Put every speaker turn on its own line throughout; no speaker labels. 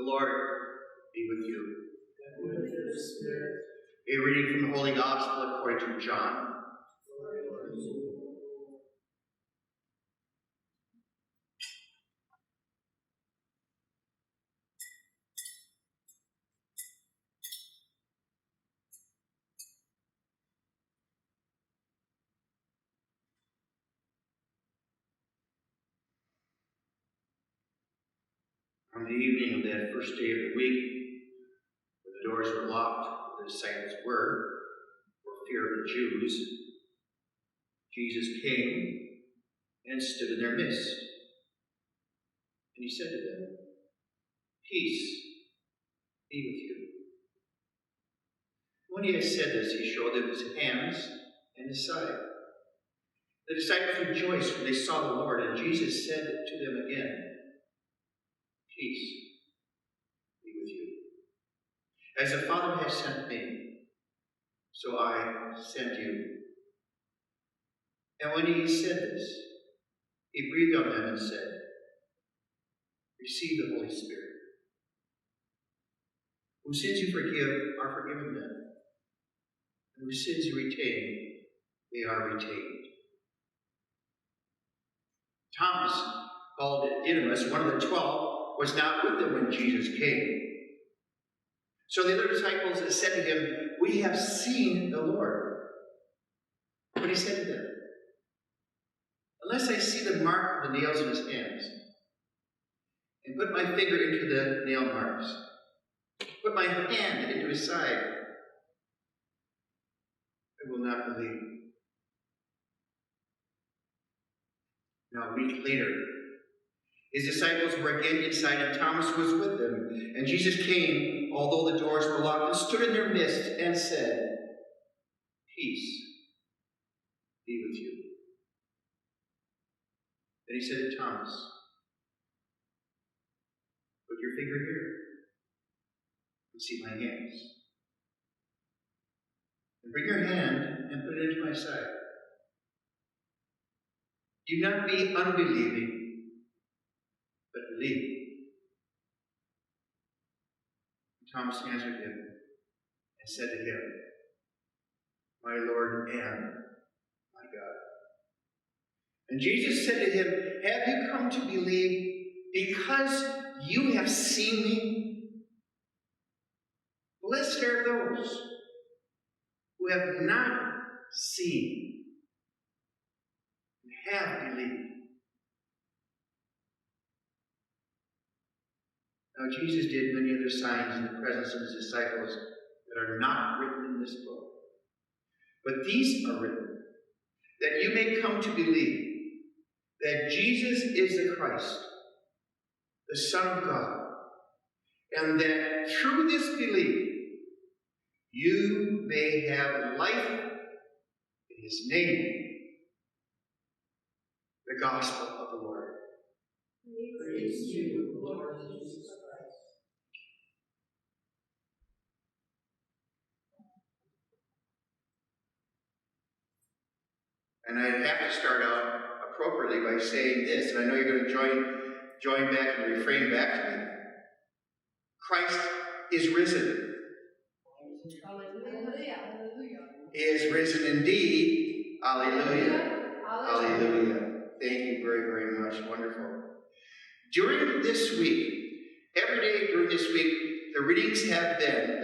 The Lord be with you.
And with your spirit.
A reading from the Holy Gospel according to John. On the evening of that first day of the week, when the doors were locked, where the disciples were, for fear of the Jews, Jesus came and stood in their midst. And he said to them, "Peace be with you." When he had said this, he showed them his hands and his side. The disciples rejoiced when they saw the Lord, and Jesus said to them again, "Peace be with you. As the Father has sent me, so I send you." And when he said this, he breathed on them and said, "Receive the Holy Spirit. Whose sins you forgive are forgiven them, and whose sins you retain, they are retained." Thomas, called Didymus, one of the 12, was not with them when Jesus came. So the other disciples said to him, "We have seen the Lord." But he said to them, "Unless I see the mark of the nails in his hands, and put my finger into the nail marks, put my hand into his side, I will not believe." Now a week later, his disciples were again inside, and Thomas was with them. And Jesus came, although the doors were locked, and stood in their midst and said, "Peace be with you." Then he said to Thomas, "Put your finger here and see my hands. And bring your hand and put it into my side. Do not be unbelieving, but believe." And Thomas answered him and said to him, "My Lord and my God." And Jesus said to him, "Have you come to believe because you have seen me? Blessed are those who have not seen and have believed." Now Jesus did many other signs in the presence of his disciples that are not written in this book. But these are written that you may come to believe that Jesus is the Christ, the Son of God, and that through this belief you may have life in his name. The Gospel of the Lord.
Praise you, Lord Jesus Christ.
And I have to start out appropriately by saying this, and I know you're going to join back and refrain back to me. Christ is risen.
Hallelujah.
He is risen indeed. Alleluia. Alleluia. Thank you very, very much. Wonderful. During this week, every day during this week, the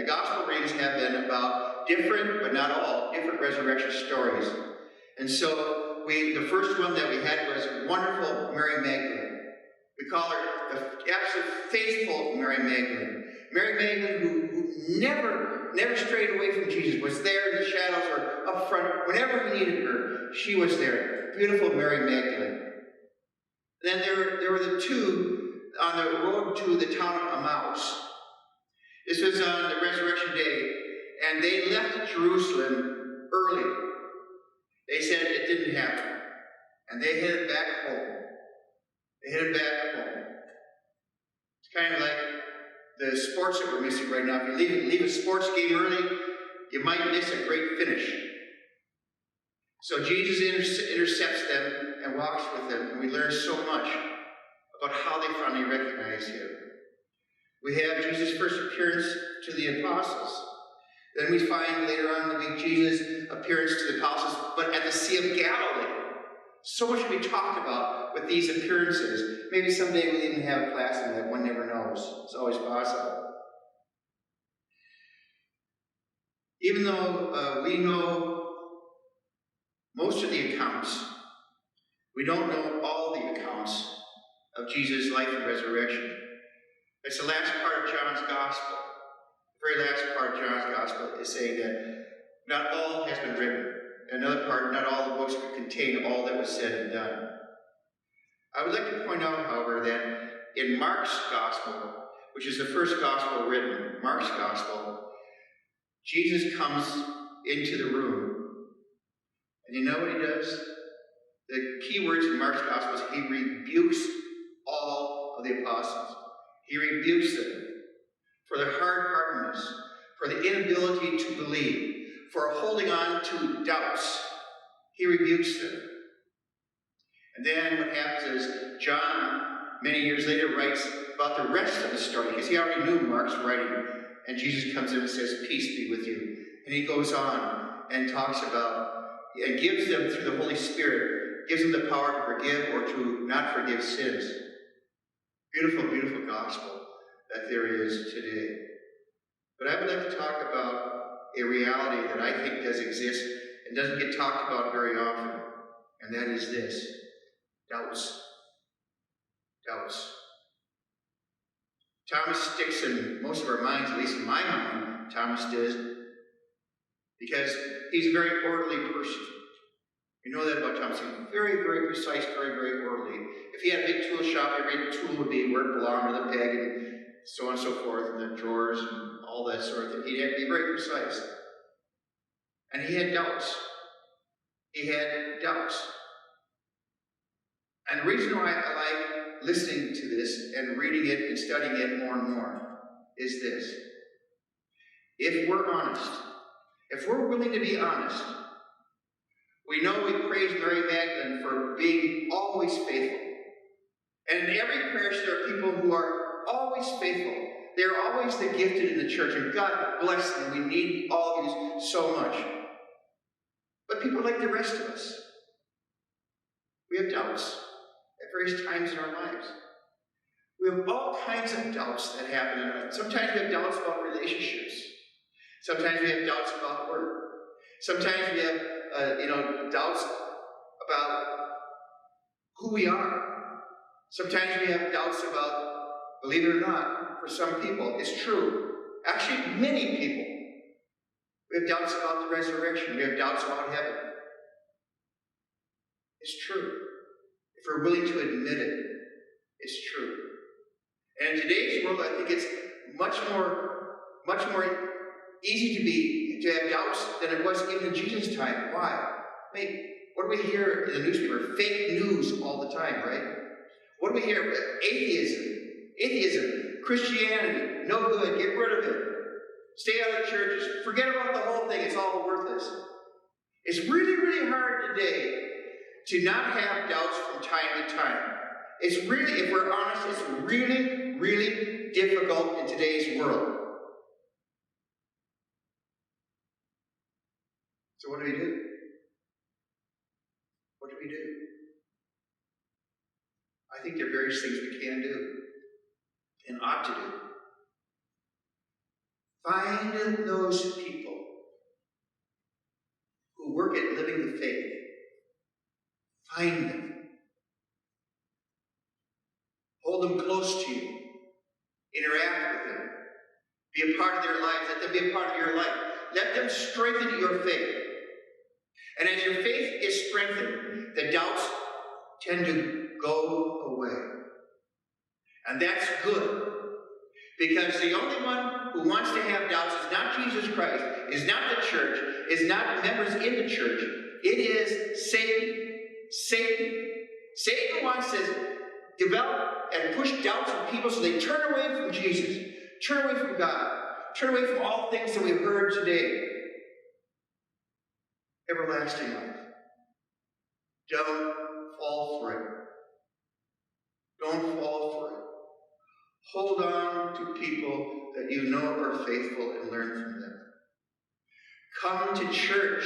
gospel readings have been about different, but not all, different resurrection stories. And so the first one that we had was wonderful Mary Magdalene. We call her the absolute faithful Mary Magdalene. Mary Magdalene who never strayed away from Jesus, was there in the shadows or up front. Whenever he needed her, she was there. Beautiful Mary Magdalene. Then there were the two on the road to the town of Emmaus. This was on the resurrection day, and they left Jerusalem early. They said it didn't happen, and they headed back home. It's kind of like the sports that we're missing right now. If you leave a sports game early, you might miss a great finish. So Jesus intercepts them and walks with them, and we learn so much about how they finally recognize him. We have Jesus' first appearance to the apostles. Then we find later on in the week Jesus' appearance to the apostles, but at the Sea of Galilee. So much to be talked about with these appearances. Maybe someday we'll even have a class on that. One never knows. It's always possible. Even though we know most of the accounts, we don't know all the accounts of Jesus' life and resurrection. It's the last part of John's Gospel. The very last part of John's Gospel is saying that not all has been written. Another part, not all the books could contain all that was said and done. I would like to point out, however, that in Mark's Gospel, which is the first Gospel written, Mark's Gospel, Jesus comes into the room. And you know what he does? The key words in Mark's Gospel is he rebukes all of the apostles. He rebukes them for their hard-heartedness, for the inability to believe, for holding on to doubts. He rebukes them. And then what happens is John, many years later, writes about the rest of the story, because he already knew Mark's writing. And Jesus comes in and says, "Peace be with you." And he goes on and talks about, and gives them, through the Holy Spirit, gives them the power to forgive or to not forgive sins. Beautiful, beautiful gospel that there is today. But I would like to talk about a reality that I think does exist and doesn't get talked about very often. And that is this: doubts. Doubts. Thomas sticks in most of our minds, at least in my mind, Thomas did, because he's a very orderly person. You know that about Thomas. He's very, very precise, very, very orderly. If he had a big tool shop, every tool would be where it belonged, with a peg, and so on and so forth, and the drawers, and all that sort of thing. He had to be very precise. And he had doubts. He had doubts. And the reason why I like listening to this and reading it and studying it more and more is this. If we're honest, if we're willing to be honest, we know we praise Mary Magdalene for being always faithful. And in every parish there are people who are always faithful. They're always the gifted in the church, and God bless them. We need all of you so much. But people like the rest of us, we have doubts at various times in our lives. We have all kinds of doubts that happen in our lives. Sometimes we have doubts about relationships. Sometimes we have doubts about work. Sometimes we have doubts about who we are. Sometimes we have doubts about, believe it or not, for some people, it's true. Actually, many people. We have doubts about the resurrection. We have doubts about heaven. It's true. If we're willing to admit it, it's true. And in today's world, I think it's much more easy to have doubts than it was even in Jesus' time. Why? I mean, what do we hear in the newspaper? Fake news all the time, right? What do we hear? Atheism, Christianity, no good, get rid of it. Stay out of churches, forget about the whole thing, it's all worthless. It's really, really hard today to not have doubts from time to time. It's really, if we're honest, it's really, really difficult in today's world. So what do we do? What do we do? I think there are various things we can do and ought to do. Find those people who work at living the faith. Find them. Hold them close to you. Interact with them. Be a part of their lives. Let them be a part of your life. Let them strengthen your faith. And as your faith is strengthened, the doubts tend to go away. And that's good. Because the only one who wants to have doubts is not Jesus Christ, is not the church, is not members in the church. It is Satan. Satan wants to develop and push doubts in people so they turn away from Jesus, turn away from God, turn away from all things that we've heard today. Everlasting life. Don't fall for it. Don't fall for it. Hold on to people that you know are faithful and learn from them. Come to church.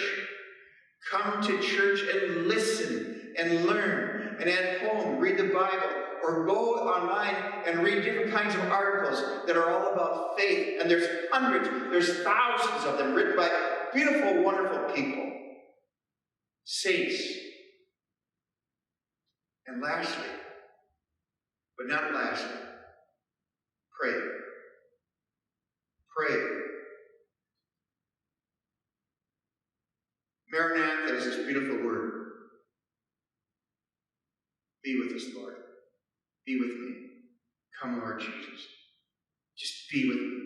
Come to church and listen and learn. And at home, read the Bible. Or go online and read different kinds of articles that are all about faith. And there's hundreds, there's thousands of them written by beautiful, wonderful people. Saints. And lastly, but not lastly, pray. Pray. Maranatha is this beautiful word. Be with us, Lord. Be with me. Come, Lord Jesus. Just be with me.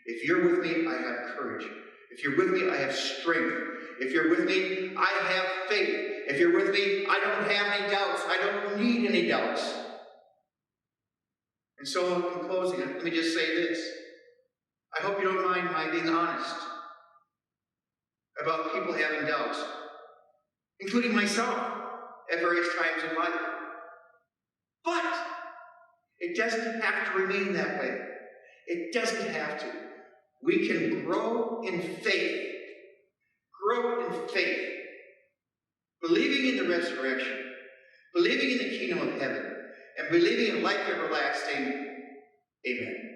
If you're with me, I have courage. If you're with me, I have strength. If you're with me, I have faith. If you're with me, I don't have any doubts. I don't need any doubts. And so, in closing, let me just say this. I hope you don't mind my being honest about people having doubts, including myself at various times in life. But it doesn't have to remain that way. It doesn't have to. We can grow in faith. Grow in faith. Believing in the resurrection. Believing in the kingdom of heaven. And believing in life everlasting. Amen.